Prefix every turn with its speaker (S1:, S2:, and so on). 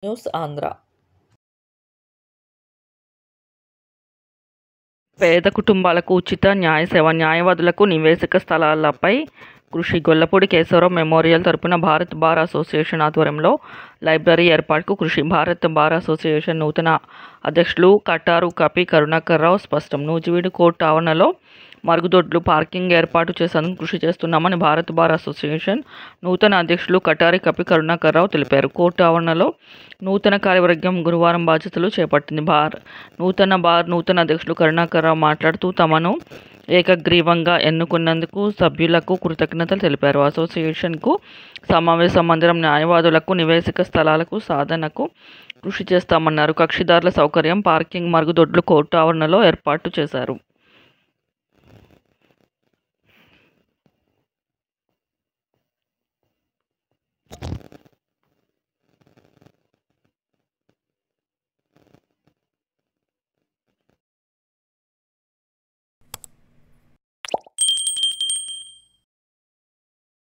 S1: News Andhra.
S2: పేద కుటుంబాలకు ఉచిత న్యాయ సేవ, న్యాయవాదులకు నివేశక స్థలాలపై కృషి. గొల్లపూడి కేశవరావు మెమోరియల్ తరపున భారత్ బార్ అసోసియేషన్ ఆధ్వర్యంలో లైబ్రరీ ఏర్పాటుకు కృషి. భారత్ బార్ అసోసియేషన్ నూతన అధ్యక్షులు కటారు కపి కరుణాకర్రావు స్పష్టం. నూజివీడు కోర్టు ఆవరణలో మరుగుదొడ్లు, పార్కింగ్ ఏర్పాటు చేసేందుకు కృషి చేస్తున్నామని భారత్ బార్ అసోసియేషన్ నూతన అధ్యక్షులు కటారి కపి కరుణాకర్రావు తెలిపారు. కోర్టు ఆవరణలో నూతన కార్యవర్గం గురువారం బాధ్యతలు చేపట్టింది. నూతన అధ్యక్షులు కరుణాకర్రావు మాట్లాడుతూ తమను ఏకగ్రీవంగా ఎన్నుకున్నందుకు సభ్యులకు కృతజ్ఞతలు తెలిపారు. అసోసియేషన్కు సమావేశ మందిరం, న్యాయవాదులకు నివేశక స్థలాలకు సాధనకు కృషి చేస్తామన్నారు. కక్షిదారుల సౌకర్యం, పార్కింగ్, మరుగుదొడ్లు కోర్టు ఆవరణలో ఏర్పాటు చేశారు.